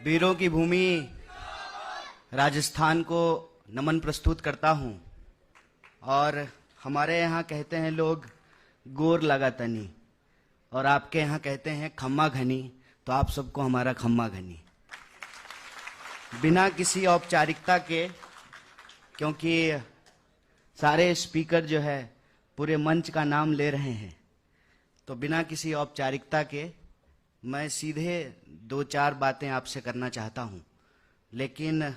वीरों की भूमि राजस्थान को नमन प्रस्तुत करता हूं। और हमारे यहाँ कहते हैं लोग गोर लगा तनी, और आपके यहाँ कहते हैं खम्मा घनी, तो आप सबको हमारा खम्मा घनी। बिना किसी औपचारिकता के, क्योंकि सारे स्पीकर जो है पूरे मंच का नाम ले रहे हैं, तो बिना किसी औपचारिकता के मैं सीधे 2-4 बातें आपसे करना चाहता हूं। लेकिन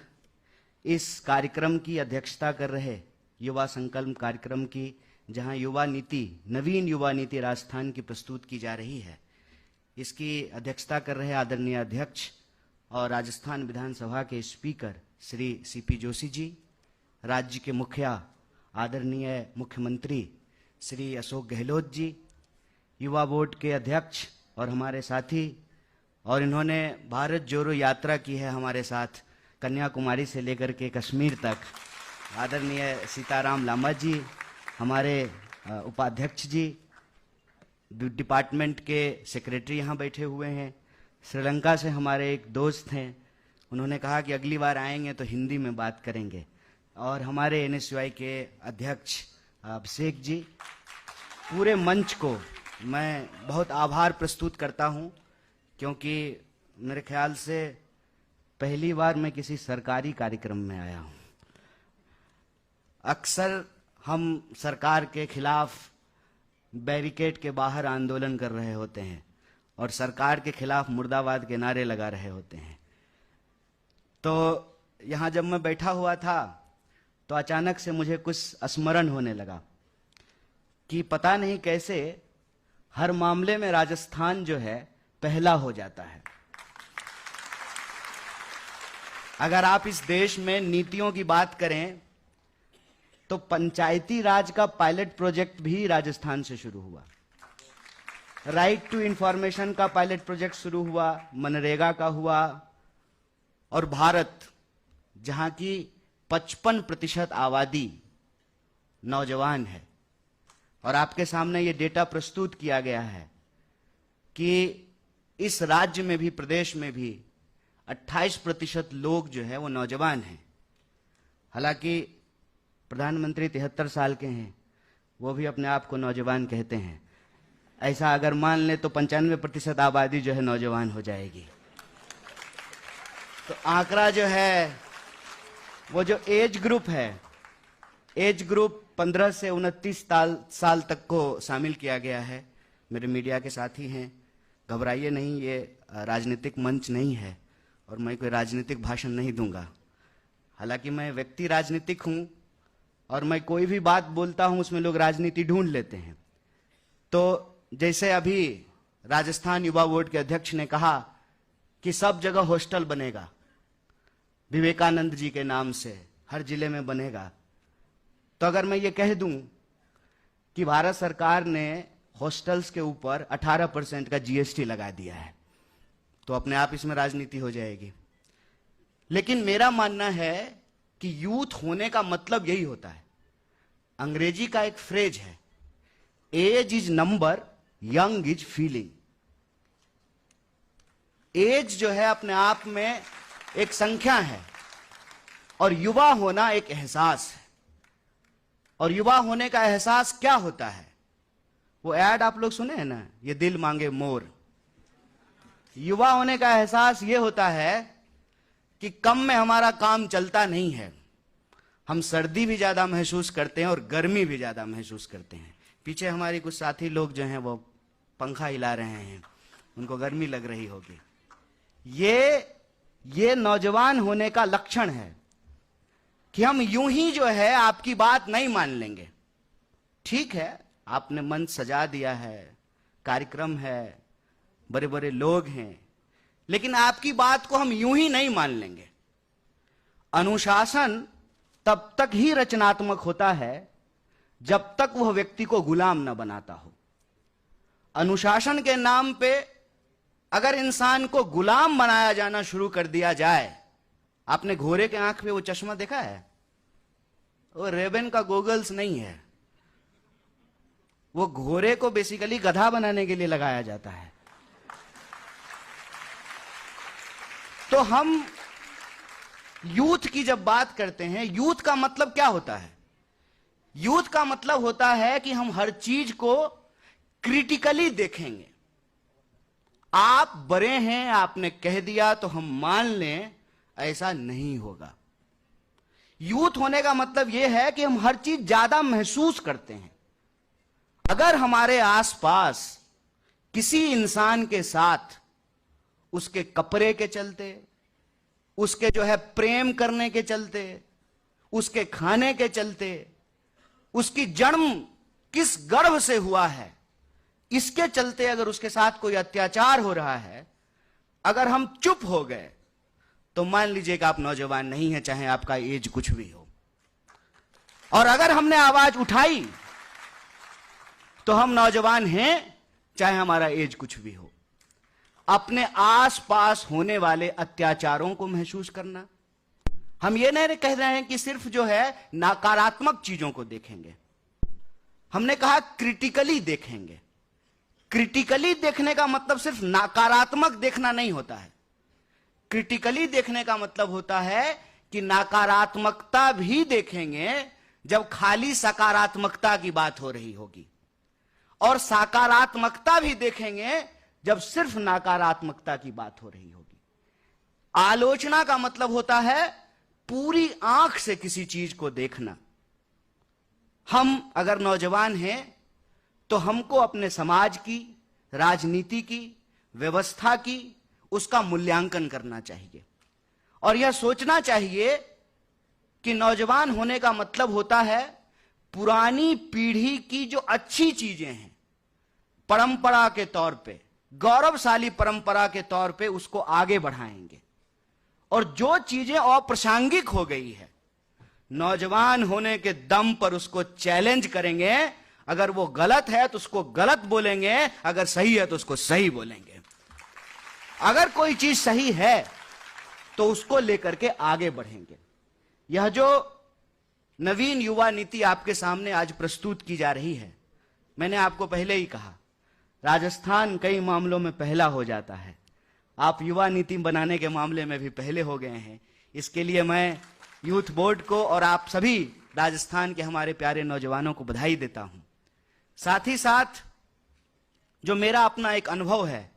इस कार्यक्रम की अध्यक्षता कर रहे युवा संकल्प कार्यक्रम की, जहां युवा नीति, नवीन युवा नीति राजस्थान की प्रस्तुत की जा रही है, इसकी अध्यक्षता कर रहे आदरणीय अध्यक्ष और राजस्थान विधानसभा के स्पीकर श्री सीपी जोशी जी, राज्य के मुखिया आदरणीय मुख्यमंत्री श्री अशोक गहलोत जी, युवा बोर्ड के अध्यक्ष और हमारे साथी, और इन्होंने भारत जोड़ो यात्रा की है हमारे साथ कन्याकुमारी से लेकर के कश्मीर तक, आदरणीय सीताराम लामा जी, हमारे उपाध्यक्ष जी, डिपार्टमेंट के सेक्रेटरी यहाँ बैठे हुए हैं। श्रीलंका से हमारे एक दोस्त हैं, उन्होंने कहा कि अगली बार आएंगे तो हिंदी में बात करेंगे। और हमारे एनएसयूआई के अध्यक्ष अभिषेक जी, पूरे मंच को मैं बहुत आभार प्रस्तुत करता हूं, क्योंकि मेरे ख्याल से पहली बार मैं किसी सरकारी कार्यक्रम में आया हूं। अक्सर हम सरकार के खिलाफ बैरिकेड के बाहर आंदोलन कर रहे होते हैं और सरकार के खिलाफ मुर्दाबाद के नारे लगा रहे होते हैं। तो यहां जब मैं बैठा हुआ था तो अचानक से मुझे कुछ स्मरण होने लगा कि पता नहीं कैसे हर मामले में राजस्थान जो है पहला हो जाता है। अगर आप इस देश में नीतियों की बात करें तो पंचायती राज का पायलट प्रोजेक्ट भी राजस्थान से शुरू हुआ, राइट टू इंफॉर्मेशन का पायलट प्रोजेक्ट शुरू हुआ, मनरेगा का हुआ, और भारत जहां की 55% आबादी नौजवान है, और आपके सामने ये डेटा प्रस्तुत किया गया है कि इस राज्य में भी, प्रदेश में भी 28% लोग जो है वो नौजवान हैं। हालांकि प्रधानमंत्री 73 साल के हैं, वो भी अपने आप को नौजवान कहते हैं। ऐसा अगर मान ले तो 95% आबादी जो है नौजवान हो जाएगी। तो आंकड़ा जो है वो जो एज ग्रुप है, एज ग्रुप 15 से 29 साल तक को शामिल किया गया है। मेरे मीडिया के साथी हैं, घबराइए नहीं, ये राजनीतिक मंच नहीं है और मैं कोई राजनीतिक भाषण नहीं दूंगा। हालांकि मैं व्यक्ति राजनीतिक हूं और मैं कोई भी बात बोलता हूं उसमें लोग राजनीति ढूंढ लेते हैं। तो जैसे अभी राजस्थान युवा बोर्ड के अध्यक्ष ने कहा कि सब जगह हॉस्टल बनेगा, विवेकानंद जी के नाम से हर जिले में बनेगा, तो अगर मैं ये कह दूं कि भारत सरकार ने हॉस्टल्स के ऊपर 18% का जीएसटी लगा दिया है, तो अपने आप इसमें राजनीति हो जाएगी। लेकिन मेरा मानना है कि यूथ होने का मतलब यही होता है। अंग्रेजी का एक फ्रेज है, age is number, young is feeling. Age जो है अपने आप में एक संख्या है और युवा होना एक एहसास है। और युवा होने का एहसास क्या होता है? वो ऐड आप लोग सुने हैं ना, ये दिल मांगे मोर। युवा होने का एहसास ये होता है कि कम में हमारा काम चलता नहीं है, हम सर्दी भी ज्यादा महसूस करते हैं और गर्मी भी ज्यादा महसूस करते हैं। पीछे हमारी कुछ साथी लोग जो हैं वो पंखा हिला रहे हैं, उनको गर्मी लग रही होगी। ये नौजवान होने का लक्षण है कि हम यूं ही जो है आपकी बात नहीं मान लेंगे। ठीक है, आपने मंच सजा दिया है, कार्यक्रम है, बड़े बड़े लोग हैं, लेकिन आपकी बात को हम यूं ही नहीं मान लेंगे। अनुशासन तब तक ही रचनात्मक होता है जब तक वह व्यक्ति को गुलाम न बनाता हो। अनुशासन के नाम पे अगर इंसान को गुलाम बनाया जाना शुरू कर दिया जाए, आपने घोड़े के आंख पे वो चश्मा देखा है? वो रेबन का गोगल्स नहीं है, वो घोड़े को बेसिकली गधा बनाने के लिए लगाया जाता है। तो तो हम यूथ की जब बात करते हैं, यूथ का मतलब क्या होता है? यूथ का मतलब होता है कि हम हर चीज को क्रिटिकली देखेंगे। आप बड़े हैं, आपने कह दिया तो हम मान लें, ऐसा नहीं होगा। यूथ होने का मतलब यह है कि हम हर चीज ज्यादा महसूस करते हैं। अगर हमारे आसपास किसी इंसान के साथ उसके कपड़े के चलते, उसके जो है प्रेम करने के चलते, उसके खाने के चलते, उसकी जन्म किस गर्भ से हुआ है, इसके चलते अगर उसके साथ कोई अत्याचार हो रहा है, अगर हम चुप हो गए तो मान लीजिए कि आप नौजवान नहीं हैं, चाहे आपका एज कुछ भी हो। और अगर हमने आवाज उठाई तो हम नौजवान हैं, चाहे हमारा एज कुछ भी हो। अपने आसपास होने वाले अत्याचारों को महसूस करना। हम ये नहीं कह रहे हैं कि सिर्फ जो है नकारात्मक चीजों को देखेंगे, हमने कहा क्रिटिकली देखेंगे। क्रिटिकली देखने का मतलब सिर्फ नकारात्मक देखना नहीं होता है। क्रिटिकली देखने का मतलब होता है कि नकारात्मकता भी देखेंगे जब खाली सकारात्मकता की बात हो रही होगी, और सकारात्मकता भी देखेंगे जब सिर्फ नकारात्मकता की बात हो रही होगी। आलोचना का मतलब होता है पूरी आंख से किसी चीज को देखना। हम अगर नौजवान हैं तो हमको अपने समाज की, राजनीति की, व्यवस्था की, उसका मूल्यांकन करना चाहिए और यह सोचना चाहिए कि नौजवान होने का मतलब होता है पुरानी पीढ़ी की जो अच्छी चीजें हैं, परंपरा के तौर पे, गौरवशाली परंपरा के तौर पे उसको आगे बढ़ाएंगे, और जो चीजें अप्रासंगिक हो गई है, नौजवान होने के दम पर उसको चैलेंज करेंगे। अगर वो गलत है तो उसको गलत बोलेंगे, अगर सही है तो उसको सही बोलेंगे। अगर कोई चीज सही है तो उसको लेकर के आगे बढ़ेंगे। यह जो नवीन युवा नीति आपके सामने आज प्रस्तुत की जा रही है, मैंने आपको पहले ही कहा, राजस्थान कई मामलों में पहला हो जाता है। आप युवा नीति बनाने के मामले में भी पहले हो गए हैं। इसके लिए मैं यूथ बोर्ड को और आप सभी राजस्थान के हमारे प्यारे नौजवानों को बधाई देता हूं। साथ ही साथ जो मेरा अपना एक अनुभव है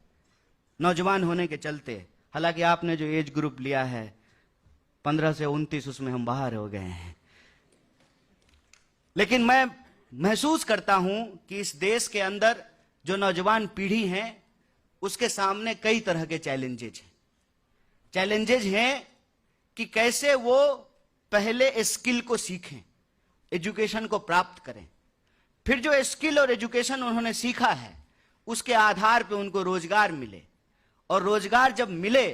नौजवान होने के चलते, हालांकि आपने जो एज ग्रुप लिया है 15 से 29, उसमें हम बाहर हो गए हैं, लेकिन मैं महसूस करता हूं कि इस देश के अंदर जो नौजवान पीढ़ी है उसके सामने कई तरह के चैलेंजेज हैं। चैलेंजेज हैं कि कैसे वो पहले स्किल को सीखें, एजुकेशन को प्राप्त करें, फिर जो स्किल और एजुकेशन उन्होंने सीखा है उसके आधार पे उनको रोजगार मिले, और रोजगार जब मिले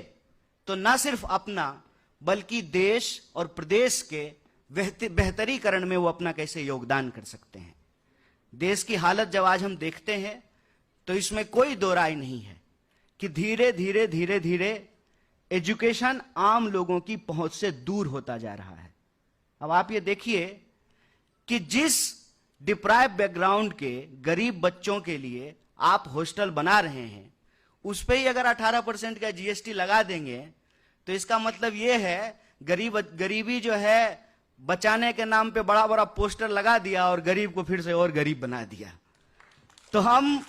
तो न सिर्फ अपना बल्कि देश और प्रदेश के बेहतरीकरण में वो अपना कैसे योगदान कर सकते हैं। देश की हालत जब आज हम देखते हैं तो इसमें कोई दो राय नहीं है कि धीरे धीरे धीरे धीरे एजुकेशन आम लोगों की पहुंच से दूर होता जा रहा है। अब आप ये देखिए कि जिस डिप्राइव बैकग्राउंड के गरीब बच्चों के लिए आप हॉस्टल बना रहे हैं, उस पर ही अगर 18% का जीएसटी लगा देंगे तो इसका मतलब यह है गरीबी जो है बचाने के नाम पे बड़ा बड़ा पोस्टर लगा दिया और गरीब को फिर से और गरीब बना दिया। तो हम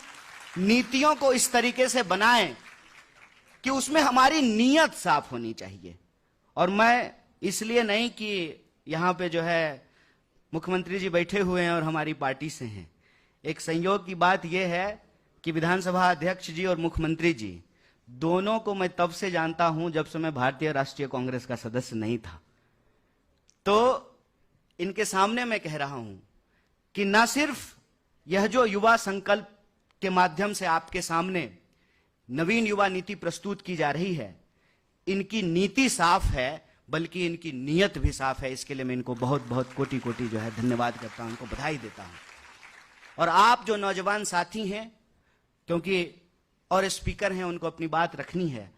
नीतियों को इस तरीके से बनाएं कि उसमें हमारी नीयत साफ होनी चाहिए। और मैं इसलिए नहीं कि यहां पे जो है मुख्यमंत्री जी बैठे हुए हैं और हमारी पार्टी से हैं, एक संयोग की बात यह है कि विधानसभा अध्यक्ष जी और मुख्यमंत्री जी दोनों को मैं तब से जानता हूं जब से मैं भारतीय राष्ट्रीय कांग्रेस का सदस्य नहीं था। तो इनके सामने मैं कह रहा हूं कि न सिर्फ यह जो युवा संकल्प के माध्यम से आपके सामने नवीन युवा नीति प्रस्तुत की जा रही है, इनकी नीति साफ है बल्कि इनकी नीयत भी साफ है। इसके लिए मैं इनको बहुत बहुत कोटि कोटि जो है धन्यवाद करता हूं, उनको बधाई देता हूं। और आप जो नौजवान साथी हैं, क्योंकि और स्पीकर हैं, उनको अपनी बात रखनी है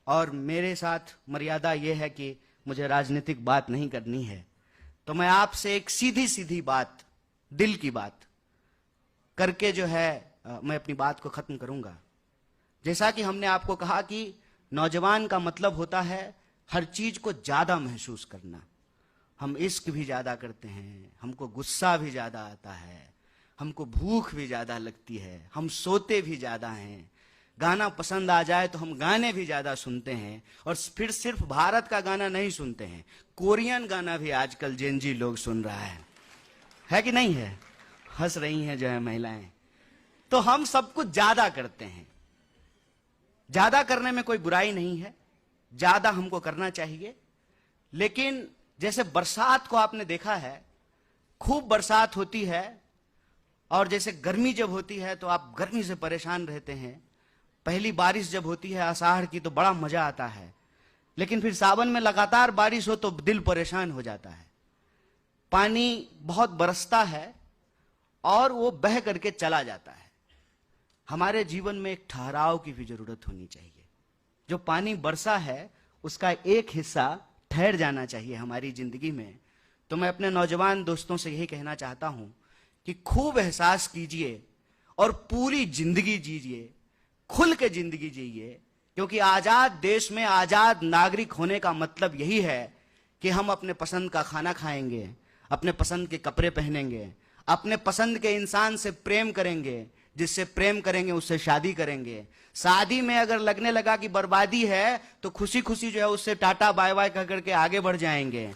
और मेरे साथ मर्यादा यह है कि मुझे राजनीतिक बात नहीं करनी है, तो मैं आपसे एक सीधी सीधी बात, दिल की बात करके जो है मैं अपनी बात को खत्म करूंगा। जैसा कि हमने आपको कहा कि नौजवान का मतलब होता है हर चीज को ज्यादा महसूस करना। हम इश्क भी ज्यादा करते हैं, हमको गुस्सा भी ज्यादा आता है, हमको भूख भी ज्यादा लगती है, हम सोते भी ज्यादा हैं, गाना पसंद आ जाए तो हम गाने भी ज्यादा सुनते हैं, और फिर सिर्फ भारत का गाना नहीं सुनते हैं, कोरियन गाना भी आजकल जेनजी लोग सुन रहा है कि नहीं है? हंस रही हैं जो है महिलाएं। तो हम सब कुछ ज्यादा करते हैं। ज्यादा करने में कोई बुराई नहीं है, ज्यादा हमको करना चाहिए। लेकिन जैसे बरसात को आपने देखा है, खूब बरसात होती है, और जैसे गर्मी जब होती है तो आप गर्मी से परेशान रहते हैं। पहली बारिश जब होती है आषाढ़ की तो बड़ा मजा आता है, लेकिन फिर सावन में लगातार बारिश हो तो दिल परेशान हो जाता है। पानी बहुत बरसता है और वो बह करके चला जाता है। हमारे जीवन में एक ठहराव की भी जरूरत होनी चाहिए। जो पानी बरसा है उसका एक हिस्सा ठहर जाना चाहिए हमारी जिंदगी में। तो मैं अपने नौजवान दोस्तों से यही कहना चाहता हूं कि खूब एहसास कीजिए और पूरी जिंदगी जीजिए, खुल के जिंदगी जिए, क्योंकि आजाद देश में आजाद नागरिक होने का मतलब यही है कि हम अपने पसंद का खाना खाएंगे, अपने पसंद के कपड़े पहनेंगे, अपने पसंद के इंसान से प्रेम करेंगे, जिससे प्रेम करेंगे उससे शादी करेंगे। शादी में अगर लगने लगा कि बर्बादी है तो खुशी खुशी जो है उससे टाटा बाय बाय कह करके आगे बढ़ जाएंगे।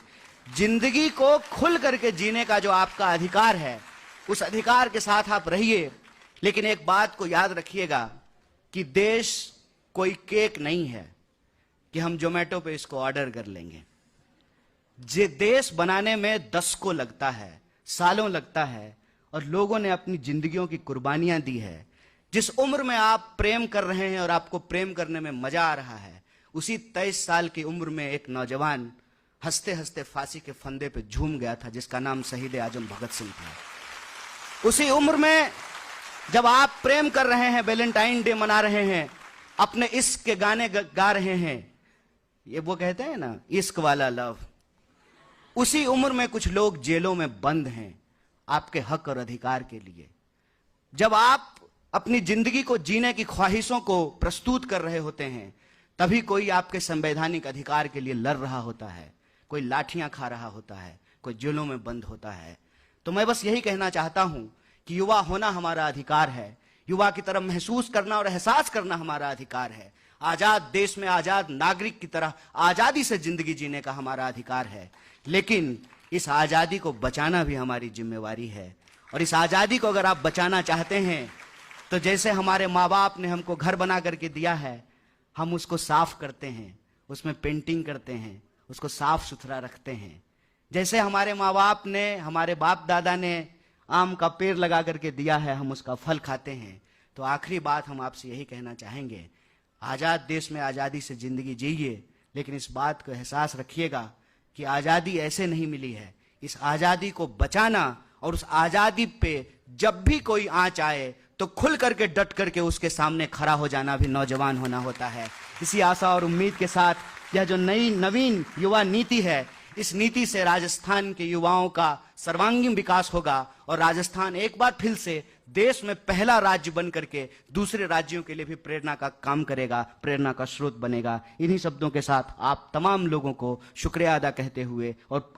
जिंदगी को खुल करके जीने का जो आपका अधिकार है, उस अधिकार के साथ आप रहिए। लेकिन एक बात को याद रखिएगा कि देश कोई केक नहीं है कि हम जोमेटो पे इसको ऑर्डर कर लेंगे। जे देश बनाने में दशकों लगता है, सालों लगता है, और लोगों ने अपनी जिंदगियों की कुर्बानियां दी है। जिस उम्र में आप प्रेम कर रहे हैं और आपको प्रेम करने में मजा आ रहा है, उसी 23 साल की उम्र में एक नौजवान हंसते हंसते फांसी के फंदे पे झूम गया था, जिसका नाम शहीद आजम भगत सिंह था। उसी उम्र में जब आप प्रेम कर रहे हैं, वैलेंटाइन डे मना रहे हैं, अपने इश्क के गाने गा रहे हैं, ये वो कहते हैं ना इश्क वाला लव, उसी उम्र में कुछ लोग जेलों में बंद हैं आपके हक और अधिकार के लिए। जब आप अपनी जिंदगी को जीने की ख्वाहिशों को प्रस्तुत कर रहे होते हैं, तभी कोई आपके संवैधानिक अधिकार के लिए लड़ रहा होता है, कोई लाठियां खा रहा होता है, कोई जेलों में बंद होता है। तो मैं बस यही कहना चाहता हूं कि युवा होना हमारा अधिकार है, युवा की तरह महसूस करना और एहसास करना हमारा अधिकार है। आजाद देश में आजाद नागरिक की तरह आजादी से जिंदगी जीने का हमारा अधिकार है। लेकिन इस आजादी को बचाना भी हमारी जिम्मेवारी है। और इस आजादी को अगर आप बचाना चाहते हैं तो जैसे हमारे माँ बाप ने हमको घर बना करके दिया है, हम उसको साफ करते हैं, उसमें पेंटिंग करते हैं, उसको साफ सुथरा रखते हैं। जैसे हमारे माँ बाप ने, हमारे बाप दादा ने आम का पेड़ लगा करके दिया है, हम उसका फल खाते हैं। तो आखिरी बात हम आपसे यही कहना चाहेंगे, आजाद देश में आजादी से जिंदगी जिए, लेकिन इस बात को एहसास रखिएगा कि आजादी ऐसे नहीं मिली है। इस आजादी को बचाना और उस आजादी पे जब भी कोई आंच आए तो खुल करके डट करके उसके सामने खड़ा हो जाना भी नौजवान होना होता है। इसी आशा और उम्मीद के साथ यह जो नई नवीन युवा नीति है, इस नीति से राजस्थान के युवाओं का सर्वांगीण विकास होगा और राजस्थान एक बार फिर से देश में पहला राज्य बन करके दूसरे राज्यों के लिए भी प्रेरणा का काम करेगा, प्रेरणा का स्रोत बनेगा। इन्हीं शब्दों के साथ आप तमाम लोगों को शुक्रिया अदा कहते हुए और